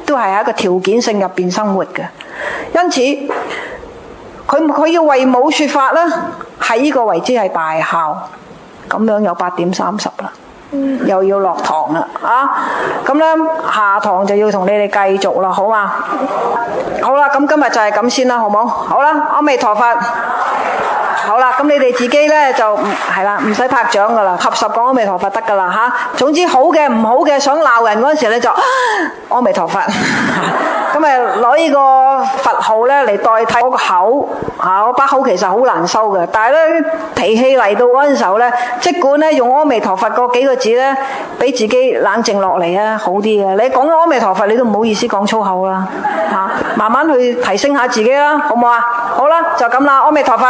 都係喺一個條件性入邊生活嘅，因此佢要為母說法啦，係呢個為之係大孝。咁樣有8:30啦。又要落堂啦咁咧下堂就要同你哋繼續啦，好嘛？好啦，咁今日就係咁先啦，好冇？好啦，阿彌陀佛。好啦，咁你哋自己咧就係啦，唔使拍掌噶啦，合十講阿彌陀佛得噶啦嚇。總之好嘅唔好嘅，想鬧人嗰陣時咧就阿彌陀佛。咁攞呢個佛號咧嚟代替我個口我把口其實好難收嘅，但係咧脾氣嚟到嗰陣時候咧，即管咧用阿彌陀佛嗰幾個字咧，俾自己冷靜落嚟啊，好啲嘅。你講阿彌陀佛，你都唔好意思講粗口啦慢慢去提升下自己啦，好唔好啊？好啦，就咁啦，阿彌陀佛。